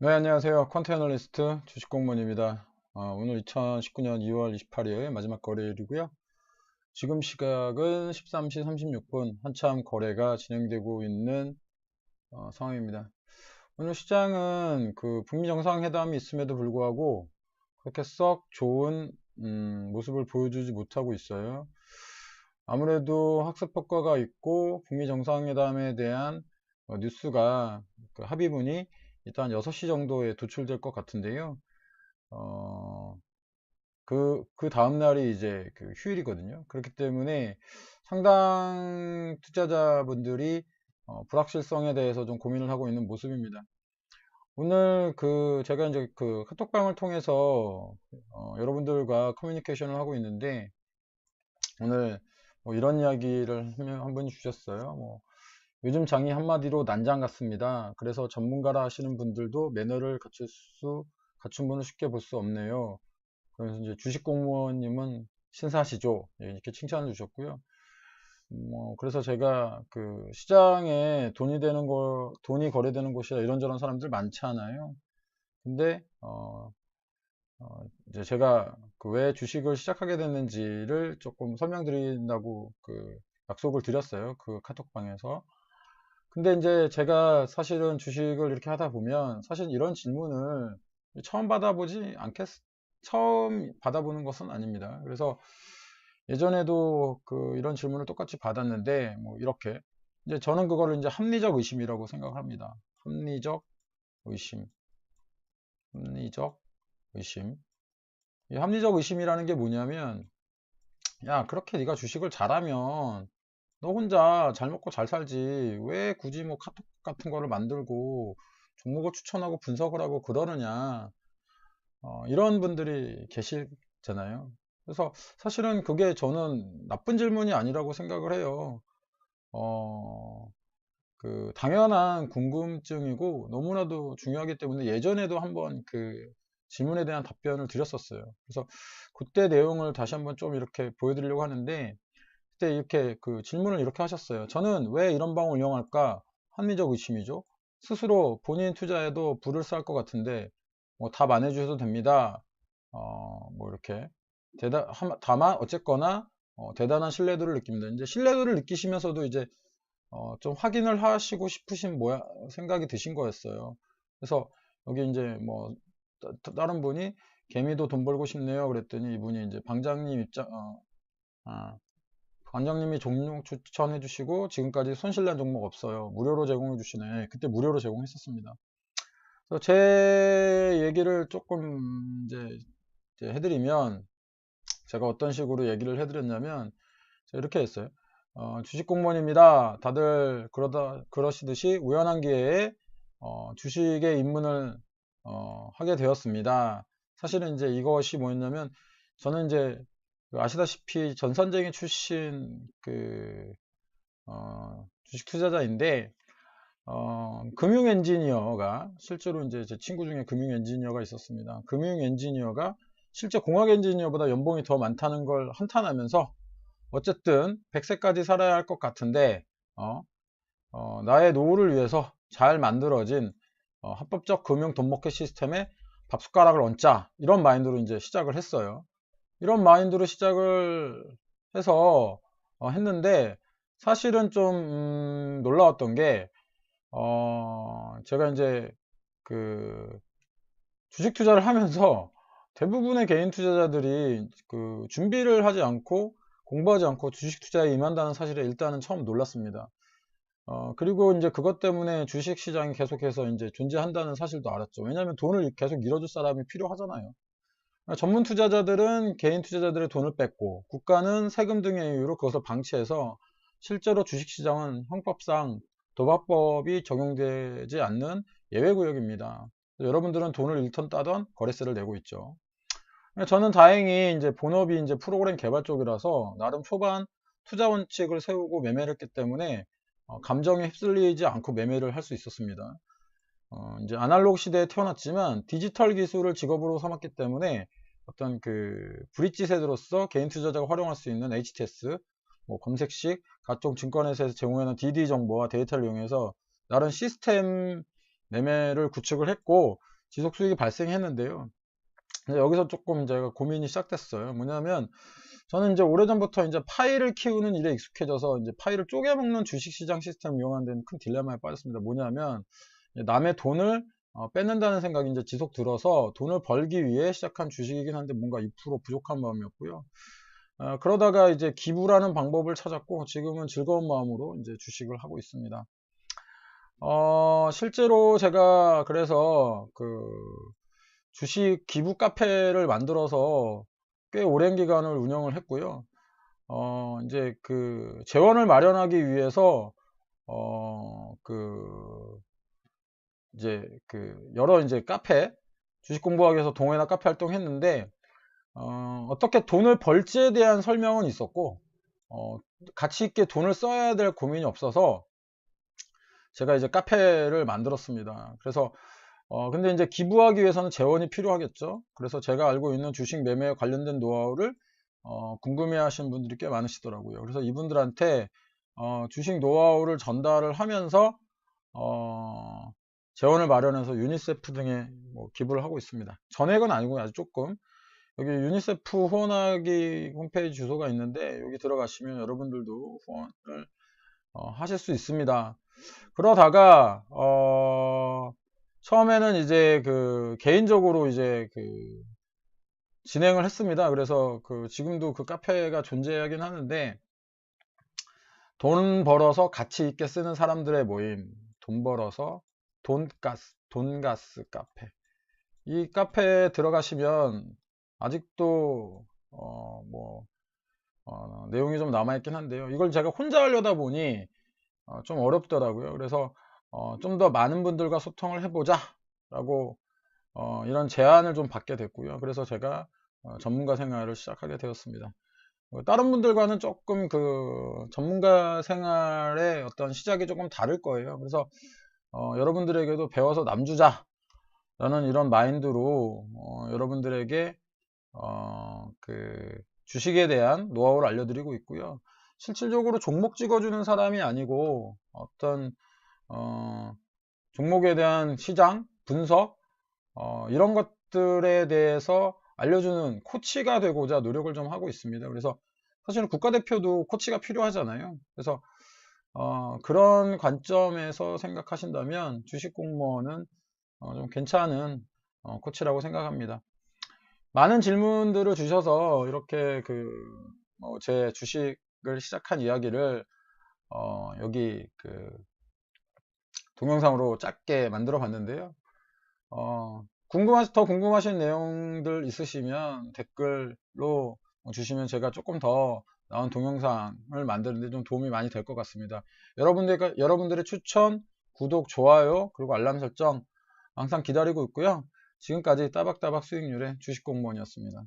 네, 안녕하세요. 퀀트 애널리스트 주식공무원입니다. 오늘 2019년 2월 28일 마지막 거래일이고요. 지금 시각은 13시 36분, 한참 거래가 진행되고 있는 상황입니다. 오늘 시장은 그 북미 정상회담이 있음에도 불구하고 그렇게 썩 좋은 모습을 보여주지 못하고 있어요. 아무래도 학습 효과가 있고 북미 정상회담에 대한 뉴스가 그 합의문이 일단 6시 정도에 도출될 것 같은데요. 어, 그 다음날이 이제 그 휴일이거든요. 그렇기 때문에 상당 투자자분들이 불확실성에 대해서 좀 고민을 하고 있는 모습입니다. 오늘 그 제가 이제 그 카톡방을 통해서 여러분들과 커뮤니케이션을 하고 있는데 오늘 뭐 이런 이야기를 한 분이 주셨어요. 뭐 요즘 장이 한마디로 난장 같습니다. 그래서 전문가라 하시는 분들도 매너를 갖춘 분을 쉽게 볼 수 없네요. 그래서 이제 주식 공무원님은 신사시죠. 예, 이렇게 칭찬을 주셨고요. 그래서 제가 그 시장에 돈이 거래되는 곳이라 이런저런 사람들 많잖아요. 근데, 이제 제가 그 왜 주식을 시작하게 됐는지를 조금 설명드린다고 그 약속을 드렸어요. 그 카톡방에서. 근데 이제 제가 사실은 주식을 이렇게 하다 보면 사실 이런 질문을 처음 받아보지 않겠, 처음 받아보는 것은 아닙니다. 그래서 예전에도 그 이런 질문을 똑같이 받았는데 뭐 이렇게 이제 저는 그거를 이제 합리적 의심이라고 생각합니다. 합리적 의심, 합리적 의심. 이 합리적 의심이라는 게 뭐냐면 야, 그렇게 네가 주식을 잘하면 너 혼자 잘 먹고 잘 살지. 왜 굳이 뭐 카톡 같은 거를 만들고 종목을 추천하고 분석을 하고 그러느냐. 이런 분들이 계시잖아요. 그래서 사실은 그게 저는 나쁜 질문이 아니라고 생각을 해요. 어, 그 당연한 궁금증이고 너무나도 중요하기 때문에 예전에도 한번 그 질문에 대한 답변을 드렸었어요. 그래서 그때 내용을 다시 한번 좀 이렇게 보여드리려고 하는데 그때 이렇게 그 질문을 이렇게 하셨어요. 저는 왜 이런 방을 운영할까? 합리적 의심이죠. 스스로 본인 투자에도 불을 쌀 것 같은데 뭐 답 안 해주셔도 됩니다. 뭐 이렇게 다만 어쨌거나 대단한 신뢰도를 느낍니다. 이제 신뢰도를 느끼시면서도 이제 좀 확인을 하시고 싶으신 생각이 드신 거였어요. 그래서 여기 이제 뭐 다른 분이 개미도 돈 벌고 싶네요. 그랬더니 이분이 이제 아, 관장님이 종목 추천해 주시고 지금까지 손실난 종목 없어요. 무료로 제공해 주시네. 그때 무료로 제공했었습니다. 그래서 제 얘기를 조금 이제 해드리면 제가 어떤 식으로 얘기를 해드렸냐면 제가 이렇게 했어요. 주식 공무원입니다. 다들 그러시듯이 우연한 기회에 주식에 입문을 하게 되었습니다. 사실은 이제 이것이 뭐였냐면 저는 이제 그 아시다시피 전산쟁이 출신 그 주식 투자자인데 금융 엔지니어가 실제로 이제 제 친구 중에 금융 엔지니어가 있었습니다. 금융 엔지니어가 실제 공학 엔지니어보다 연봉이 더 많다는 걸 한탄하면서 어쨌든 100세까지 살아야 할 것 같은데 나의 노후를 위해서 잘 만들어진 합법적 금융 돈먹기 시스템에 밥숟가락을 얹자 이런 마인드로 이제 시작을 했어요. 이런 마인드로 시작을 해서 했는데 사실은 좀 놀라웠던 게 제가 이제 그 주식 투자를 하면서 대부분의 개인 투자자들이 그 준비를 하지 않고 공부하지 않고 주식 투자에 임한다는 사실에 일단은 처음 놀랐습니다. 그리고 이제 그것 때문에 주식 시장이 계속해서 이제 존재한다는 사실도 알았죠. 왜냐하면 돈을 계속 밀어줄 사람이 필요하잖아요. 전문 투자자들은 개인 투자자들의 돈을 뺐고 국가는 세금 등의 이유로 그것을 방치해서 실제로 주식시장은 형법상 도박법이 적용되지 않는 예외구역입니다. 여러분들은 돈을 잃던 따던 거래세를 내고 있죠. 저는 다행히 이제 본업이 이제 프로그램 개발 쪽이라서 나름 초반 투자 원칙을 세우고 매매를 했기 때문에 감정에 휩쓸리지 않고 매매를 할 수 있었습니다. 이제 아날로그 시대에 태어났지만 디지털 기술을 직업으로 삼았기 때문에 어떤 그 브릿지 세대로서 개인 투자자가 활용할 수 있는 HTS, 뭐 검색식, 각종 증권회사에서 제공하는 DD 정보와 데이터를 이용해서 나름 시스템 매매를 구축을 했고 지속 수익이 발생했는데요. 여기서 조금 제가 고민이 시작됐어요. 뭐냐면 저는 이제 오래전부터 이제 파이를 키우는 일에 익숙해져서 이제 파이를 쪼개먹는 주식시장 시스템을 이용하는 데는 큰 딜레마에 빠졌습니다. 뭐냐면 남의 돈을 뺏는다는 생각이 이제 지속 들어서 돈을 벌기 위해 시작한 주식이긴 한데 뭔가 2% 부족한 마음이었고요. 그러다가 이제 기부라는 방법을 찾았고 지금은 즐거운 마음으로 이제 주식을 하고 있습니다. 실제로 제가 그래서 그 주식 기부 카페를 만들어서 꽤 오랜 기간을 운영을 했고요. 이제 그 재원을 마련하기 위해서 이제 그 여러 이제 카페 주식 공부하기 위해서 동호회나 카페 활동했는데 어떻게 돈을 벌지에 대한 설명은 있었고 가치 있게 돈을 써야 될 고민이 없어서 제가 이제 카페를 만들었습니다. 그래서 근데 이제 기부하기 위해서는 재원이 필요하겠죠. 그래서 제가 알고 있는 주식 매매에 관련된 노하우를 궁금해 하시는 분들이 꽤 많으시더라고요. 그래서 이분들한테 주식 노하우를 전달을 하면서 재원을 마련해서 유니세프 등에 뭐 기부를 하고 있습니다. 전액은 아니고요. 아주 조금. 여기 유니세프 후원하기 홈페이지 주소가 있는데 여기 들어가시면 여러분들도 후원을 하실 수 있습니다. 그러다가 처음에는 이제 그 개인적으로 이제 그 진행을 했습니다. 그래서 그 지금도 그 카페가 존재하긴 하는데 돈 벌어서 가치 있게 쓰는 사람들의 모임, 돈 벌어서 돈가스 카페. 이 카페에 들어가시면 아직도 내용이 좀 남아있긴 한데요. 이걸 제가 혼자 하려다 보니 좀 어렵더라고요. 그래서 좀 더 많은 분들과 소통을 해보자 라고 이런 제안을 좀 받게 됐고요. 그래서 제가 전문가 생활을 시작하게 되었습니다. 다른 분들과는 조금 그 전문가 생활의 어떤 시작이 조금 다를 거예요. 그래서 여러분들에게도 배워서 남주자 라는 이런 마인드로 여러분들에게 그 주식에 대한 노하우를 알려드리고 있고요. 실질적으로 종목 찍어주는 사람이 아니고 어떤 종목에 대한 시장 분석 이런 것들에 대해서 알려주는 코치가 되고자 노력을 좀 하고 있습니다. 그래서 사실은 국가대표도 코치가 필요하잖아요. 그래서 그런 관점에서 생각하신다면 주식 공무원은 좀 괜찮은 코치라고 생각합니다. 많은 질문들을 주셔서 이렇게 제 주식을 시작한 이야기를 여기 그 동영상으로 짧게 만들어 봤는데요. 더 궁금하신 내용들 있으시면 댓글로 주시면 제가 조금 더 나은 동영상을 만드는데 좀 도움이 많이 될 것 같습니다. 여러분들의 추천, 구독, 좋아요, 그리고 알람 설정 항상 기다리고 있고요. 지금까지 따박따박 수익률의 주식공무원이었습니다.